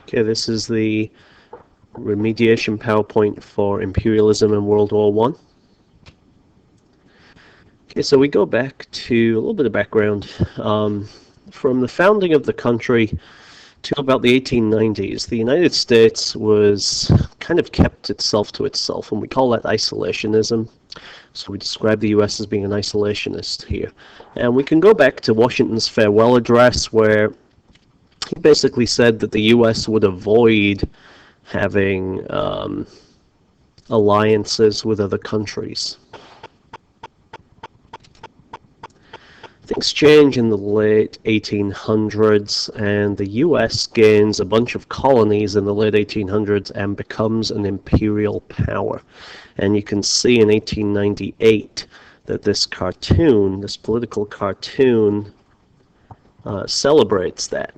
Okay, this is the remediation PowerPoint for imperialism in World War One. Okay, so we go back to a little bit of background. From the founding of the country to about the 1890s, the United States was kind of kept itself to itself, and we call that isolationism. So we describe the US as being an isolationist here. And we can go back to Washington's farewell address, where he basically said that the US would avoid having alliances with other countries. Things change in the late 1800s, and the US gains a bunch of colonies in the late 1800s and becomes an imperial power. And you can see in 1898 that this cartoon, this political cartoon, celebrates that,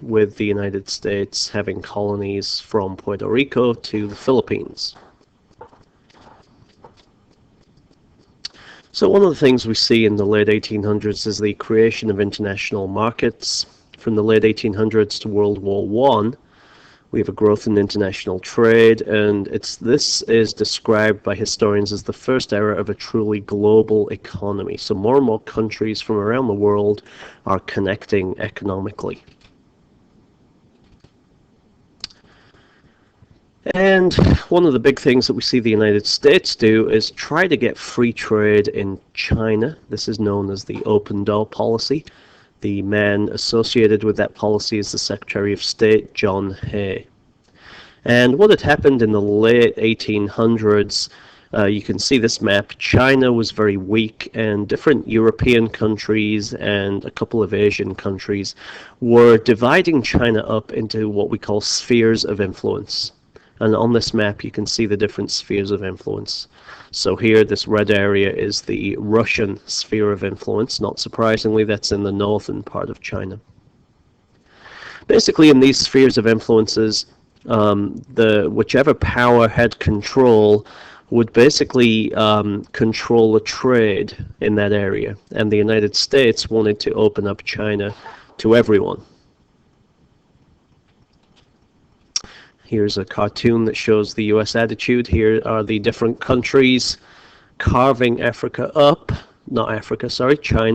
with the United States having colonies from Puerto Rico to the Philippines. So one of the things we see in the late 1800s is the creation of international markets. From the late 1800s to World War I, we have a growth in international trade, and this is described by historians as the first era of a truly global economy. So more and more countries from around the world are connecting economically. And one of the big things that we see the United States do is try to get free trade in China. This is known as the open door policy. The man associated with that policy is the Secretary of State, John Hay. And what had happened in the late 1800s, you can see this map. China was very weak, and different European countries and a couple of Asian countries were dividing China up into what we call spheres of influence. And on this map, you can see the different spheres of influence. So here, this red area is the Russian sphere of influence. Not surprisingly, that's in the northern part of China. Basically, in these spheres of influences, whichever power had control would basically control the trade in that area. And the United States wanted to open up China to everyone. Here's a cartoon that shows the US attitude. Here are the different countries carving China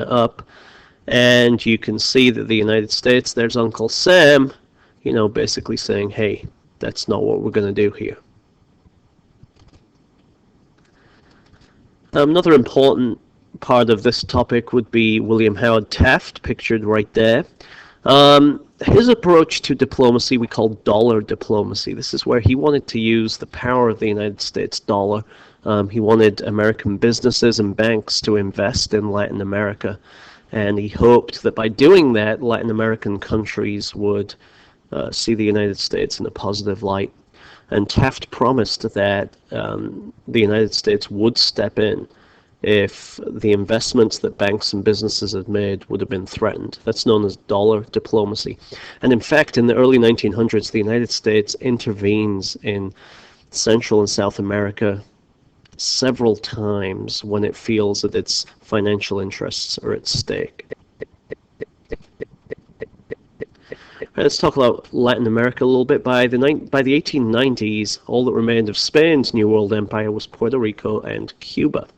up. And you can see that the United States, there's Uncle Sam, basically saying, hey, that's not what we're going to do here. Another important part of this topic would be William Howard Taft, pictured right there. His approach to diplomacy we call dollar diplomacy. This is where he wanted to use the power of the United States dollar. He wanted American businesses and banks to invest in Latin America, and he hoped that by doing that, Latin American countries would see the United States in a positive light. And Taft promised that the United States would step in if the investments that banks and businesses had made would have been threatened. That's known as dollar diplomacy. And in fact, in the early 1900s, the United States intervenes in Central and South America several times when it feels that its financial interests are at stake. Let's talk about Latin America a little bit. By the 1890s, all that remained of Spain's New World Empire was Puerto Rico and Cuba.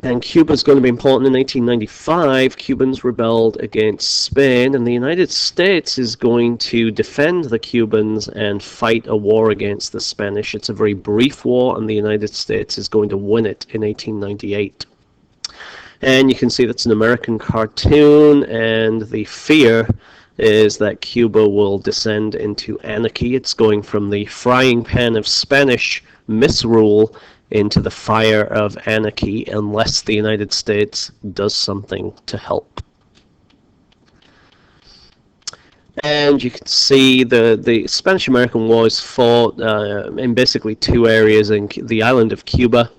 And Cuba's going to be important. In 1895, Cubans rebelled against Spain, and the United States is going to defend the Cubans and fight a war against the Spanish. It's a very brief war, and the United States is going to win it in 1898. And you can see that's an American cartoon, and the fear is that Cuba will descend into anarchy. It's going from the frying pan of Spanish misrule into the fire of anarchy unless the United States does something to help. And you can see the Spanish-American War is fought in basically two areas, in the island of Cuba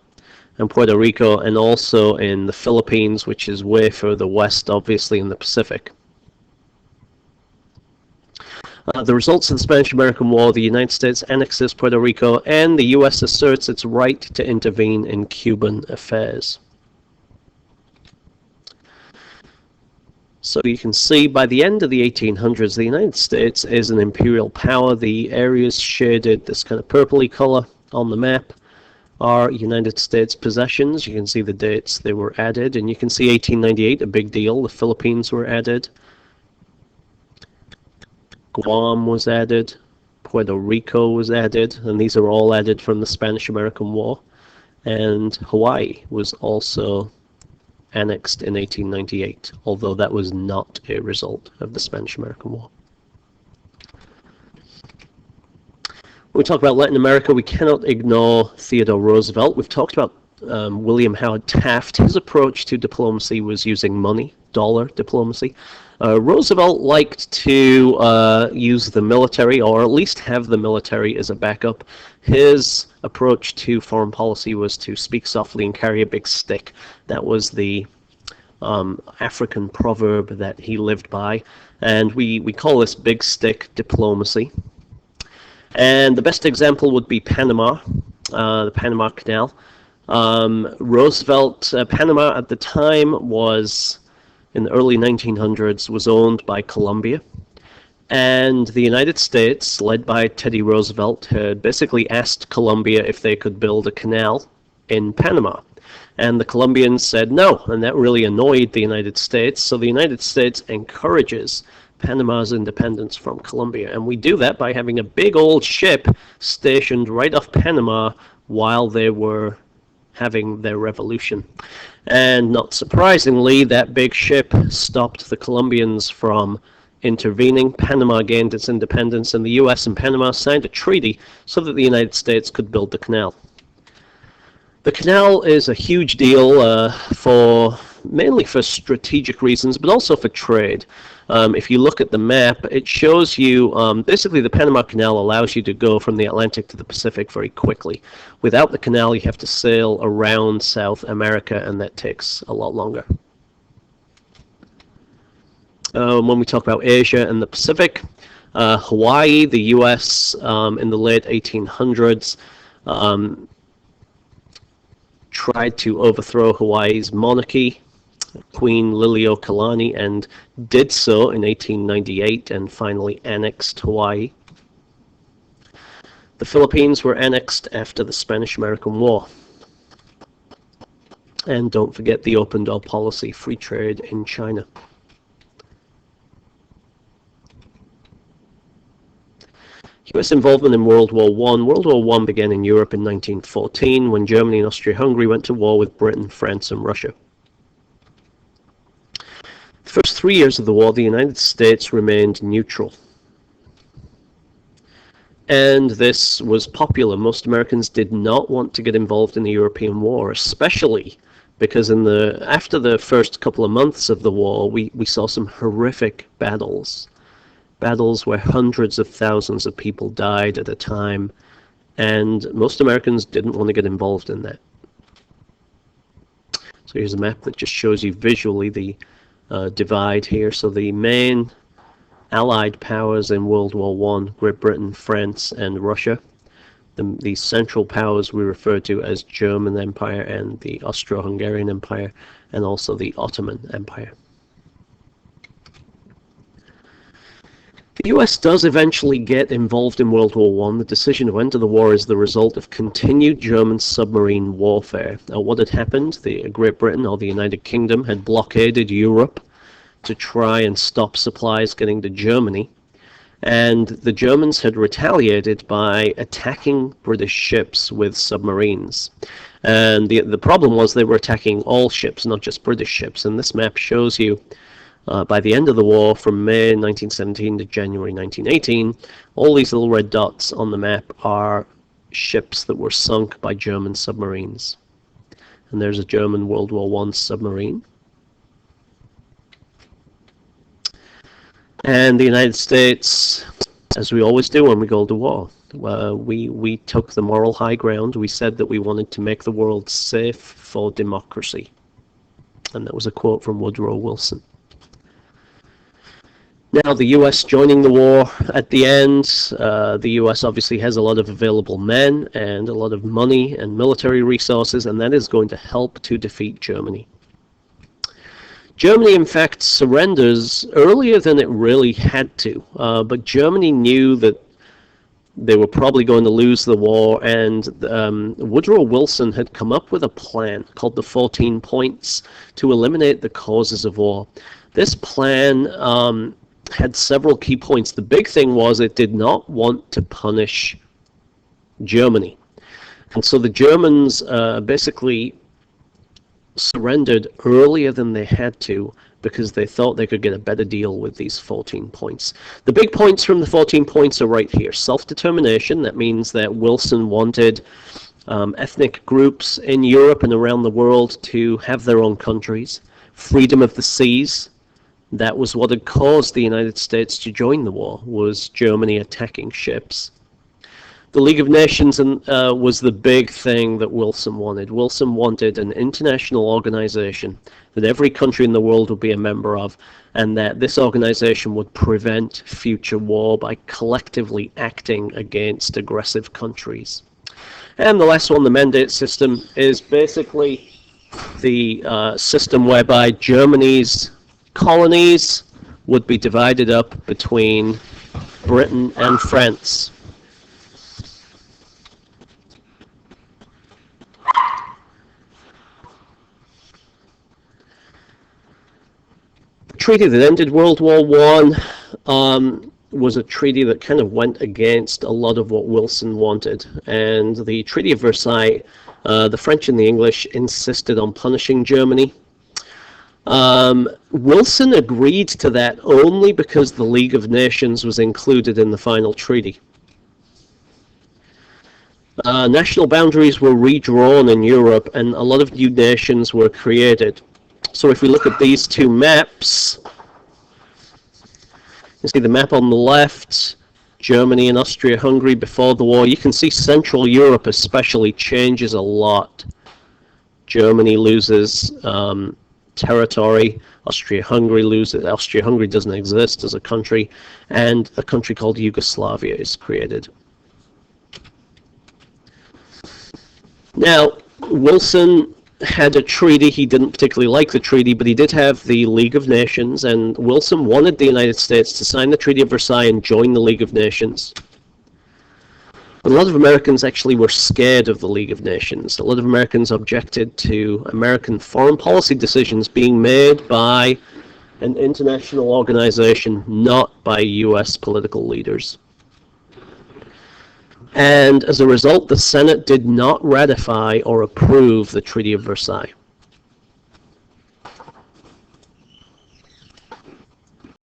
and Puerto Rico, and also in the Philippines, which is way further west, obviously, in the Pacific. The results of the Spanish-American War: the United States annexes Puerto Rico, and the U.S. asserts its right to intervene in Cuban affairs. So you can see by the end of the 1800s, the United States is an imperial power. The areas shaded this kind of purpley color on the map are United States possessions. You can see the dates they were added, and you can see 1898, a big deal. The Philippines were added. Guam was added. Puerto Rico was added, and these are all added from the Spanish-American War. And Hawaii was also annexed in 1898, although that was not a result of the Spanish-American War. When we talk about Latin America, we cannot ignore Theodore Roosevelt. We've talked about William Howard Taft. His approach to diplomacy was using money, dollar diplomacy. Roosevelt liked to use the military, or at least have the military as a backup. His approach to foreign policy was to speak softly and carry a big stick. That was the African proverb that he lived by, and we call this big stick diplomacy. And the best example would be Panama, the Panama Canal. Panama at the time was, in the early 1900s, was owned by Colombia. And the United States, led by Teddy Roosevelt, had basically asked Colombia if they could build a canal in Panama. And the Colombians said no, and that really annoyed the United States. So the United States encourages Panama's independence from Colombia. And we do that by having a big old ship stationed right off Panama while they were having their revolution. And not surprisingly, that big ship stopped the Colombians from intervening. Panama gained its independence, and the US and Panama signed a treaty so that the United States could build the canal. The canal is a huge deal mainly for strategic reasons, but also for trade. If you look at the map, it shows you, basically the Panama Canal allows you to go from the Atlantic to the Pacific very quickly. Without the canal, you have to sail around South America, and that takes a lot longer. When we talk about Asia and the Pacific, Hawaii, the US in the late 1800s, tried to overthrow Hawaii's monarchy, Queen Liliuokalani, and did so in 1898 and finally annexed Hawaii. The Philippines were annexed after the Spanish-American War. And don't forget the open door policy, free trade in China. US involvement in World War I. World War I began in Europe in 1914 when Germany and Austria-Hungary went to war with Britain, France, and Russia. The first 3 years of the war, the United States remained neutral. And this was popular. Most Americans did not want to get involved in the European war, especially because after the first couple of months of the war, we saw some horrific battles. Battles where hundreds of thousands of people died at a time, and most Americans didn't want to get involved in that. So here's a map that just shows you visually the divide here. So the main Allied powers in World War I, Great Britain, France, and Russia. The central powers we refer to as German Empire and the Austro-Hungarian Empire, and also the Ottoman Empire. The US does eventually get involved in World War I. The decision to enter the war is the result of continued German submarine warfare. What had happened, Great Britain or the United Kingdom had blockaded Europe to try and stop supplies getting to Germany, and the Germans had retaliated by attacking British ships with submarines. And the problem was they were attacking all ships, not just British ships, and this map shows you by the end of the war, from May 1917 to January 1918, all these little red dots on the map are ships that were sunk by German submarines. And there's a German World War I submarine. And the United States, as we always do when we go to war, we took the moral high ground. We said that we wanted to make the world safe for democracy. And that was a quote from Woodrow Wilson. Now, the US joining the war at the end, the US obviously has a lot of available men and a lot of money and military resources, and that is going to help to defeat Germany. Germany, in fact, surrenders earlier than it really had to, but Germany knew that they were probably going to lose the war, and Woodrow Wilson had come up with a plan called the 14 Points to eliminate the causes of war. This plan had several key points. The big thing was it did not want to punish Germany. And so the Germans basically surrendered earlier than they had to because they thought they could get a better deal with these 14 points. The big points from the 14 points are right here. Self-determination, that means that Wilson wanted ethnic groups in Europe and around the world to have their own countries. Freedom of the seas, that was what had caused the United States to join the war, was Germany attacking ships. The League of Nations was the big thing that Wilson wanted. Wilson wanted an international organization that every country in the world would be a member of, and that this organization would prevent future war by collectively acting against aggressive countries. And the last one, the mandate system, is basically the system whereby Germany's colonies would be divided up between Britain and France. Treaty that ended World War I was a treaty that kind of went against a lot of what Wilson wanted. And the Treaty of Versailles, the French and the English insisted on punishing Germany. Wilson agreed to that only because the League of Nations was included in the final treaty. National boundaries were redrawn in Europe, and a lot of new nations were created. So if we look at these two maps, you see the map on the left, Germany and Austria-Hungary before the war. You can see Central Europe especially changes a lot. Germany loses territory, Austria-Hungary loses, Austria-Hungary doesn't exist as a country, and a country called Yugoslavia is created. Now, Wilson had a treaty. He didn't particularly like the treaty, but he did have the League of Nations, and Wilson wanted the United States to sign the Treaty of Versailles and join the League of Nations. But a lot of Americans actually were scared of the League of Nations. A lot of Americans objected to American foreign policy decisions being made by an international organization, not by US political leaders. And as a result, the Senate did not ratify or approve the Treaty of Versailles.